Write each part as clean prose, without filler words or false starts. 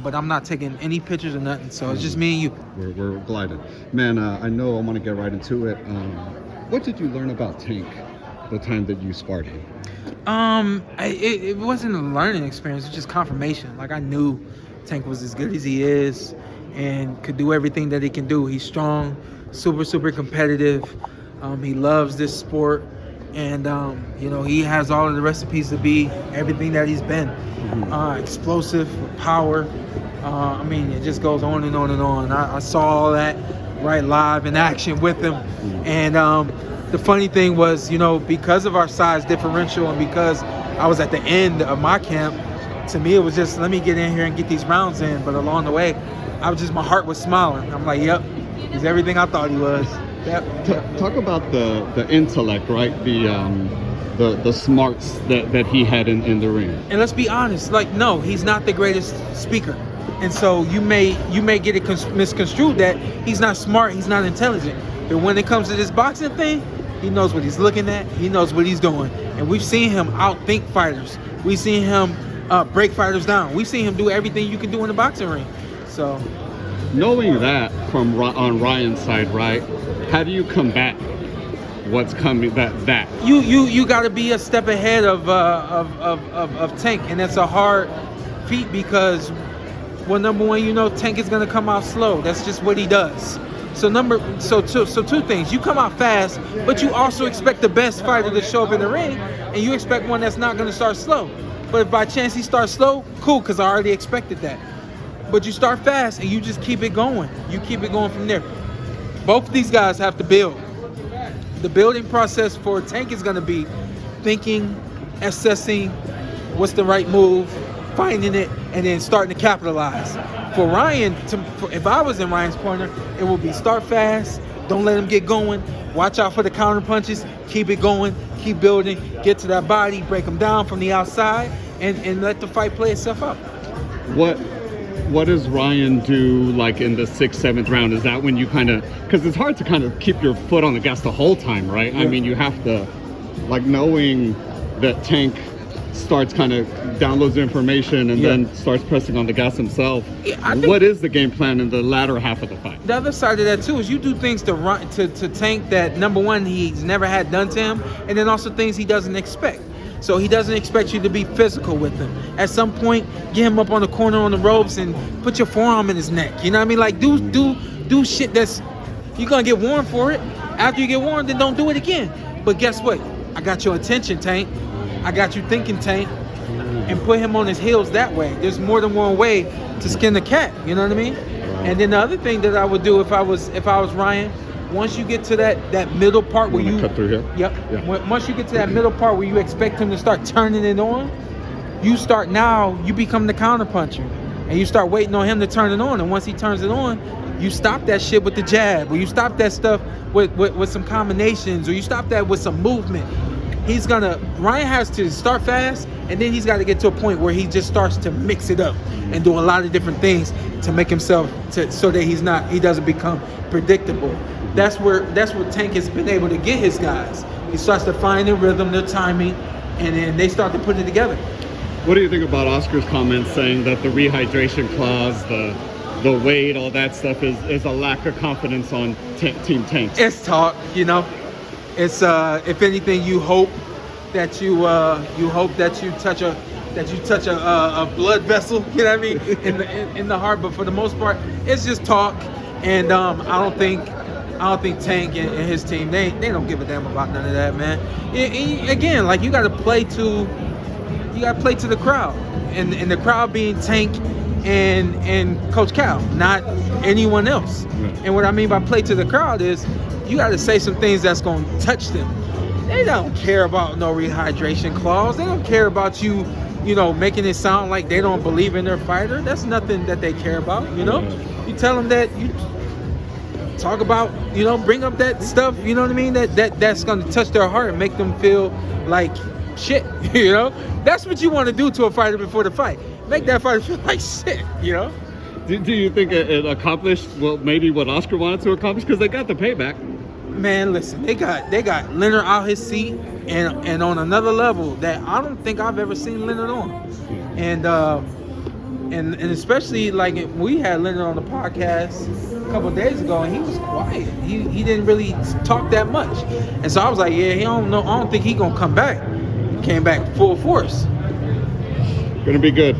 but I'm not taking any pictures or nothing. So it's just me and you. We're gliding. Man, I know I want to get right into it. What did you learn about Tank the time that you sparred him? It wasn't a learning experience. It's just confirmation. Like, I knew Tank was as good as he is and could do everything that he can do. He's strong, super competitive. He loves this sport. And, he has all of the recipes to be everything that he's been. Explosive, power. It just goes on and on and on. I saw all that right live in action with him. And the funny thing was, because of our size differential and because I was at the end of my camp, to me it was just, let me get in here and get these rounds in. But along the way, my heart was smiling. I'm like, yep, he's everything I thought he was. Yep. Talk about the intellect, right? The smarts that he had in the ring. And let's be honest, no, he's not the greatest speaker. And so you may get it misconstrued that he's not smart, he's not intelligent. But when it comes to this boxing thing, he knows what he's looking at, he knows what he's doing. And we've seen him outthink fighters. We've seen him break fighters down. We've seen him do everything you can do in the boxing ring. So, knowing that on Ryan's side, right? How do you combat what's coming? That you got to be a step ahead of Tank, and that's a hard feat because, well, number one, Tank is gonna come out slow. That's just what he does. So two things: you come out fast, but you also expect the best fighter to show up in the ring, and you expect one that's not gonna start slow. But if by chance he starts slow, cool, because I already expected that. But you start fast and you just keep it going. You keep it going from there. Both of these guys have to build. The building process for Tank is going to be thinking, assessing what's the right move, finding it, and then starting to capitalize. For Ryan, if I was in Ryan's corner, it would be start fast, don't let him get going, watch out for the counter punches, keep it going, keep building, get to that body, break him down from the outside, and let the fight play itself out. What does Ryan do, like, in the 6th, 7th round? Is that when you kind of, because it's hard to kind of keep your foot on the gas the whole time, right? Yeah. You have to, knowing that Tank starts kind of downloads the information and then starts pressing on the gas himself. Yeah, what is the game plan in the latter half of the fight? The other side of that too is you do things to Tank that, number one, he's never had done to him, and then also things he doesn't expect. So he doesn't expect you to be physical with him. At some point, get him up on the corner on the ropes and put your forearm in his neck. You know what I mean? Do shit that's, you're gonna get warned for it. After you get warned, then don't do it again. But guess what? I got your attention, Tank. I got you thinking, Tank. And put him on his heels that way. There's more than one way to skin the cat. You know what I mean? And then the other thing that I would do if I was Ryan, once you get to that middle part where you cut through here. Yep. Yeah. Once you get to that middle part where you expect him to start turning it on, you become the counter puncher, and you start waiting on him to turn it on. And once he turns it on, you stop that shit with the jab, or you stop that stuff with some combinations, or you stop that with some movement. Ryan has to start fast, and then he's got to get to a point where he just starts to mix it up and do a lot of different things to make himself so that he doesn't become predictable. That's where Tank has been able to get his guys. He starts to find their rhythm, their timing, and then they start to put it together. What do you think about Oscar's comments saying that the rehydration clause, the weight, all that stuff is a lack of confidence on Team Tank? It's talk, It's if anything, you hope that you touch a blood vessel, you know what I mean, in the heart. But for the most part, it's just talk. And I don't think Tank and his team, they don't give a damn about none of that, man. Again, you got to play to the crowd, and the crowd being Tank and Coach Cal, not anyone else. And what I mean by play to the crowd is you got to say some things that's going to touch them. They don't care about no rehydration clause. They don't care about you making it sound like they don't believe in their fighter. That's nothing that they care about, You tell them that you talk about, bring up that stuff, you know what I mean? That's going to touch their heart and make them feel like shit, That's what you want to do to a fighter before the fight. Make that fighter feel like shit, Do you think it accomplished maybe what Oscar wanted to accomplish? Because they got the payback. Man, listen, they got Leonard out his seat and on another level that I don't think I've ever seen Leonard on. And And especially like we had Leonard on the podcast a couple of days ago, and he was quiet. He didn't really talk that much, and so I was like, yeah, I don't think he gonna come back. He came back full force. Gonna be good.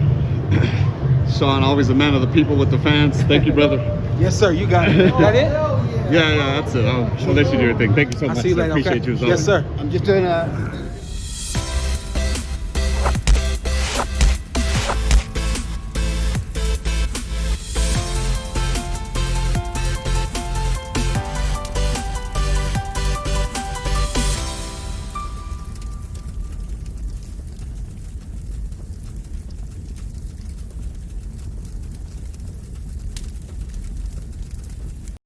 Shawn, always a man of the people with the fans. Thank you, brother. Yes, sir. You got it. Is that it? Yeah, that's it. I'll let you do your thing. Thank you so much. I'll see you later. I appreciate Okay. you as Yes, always. sir. I'm just doing a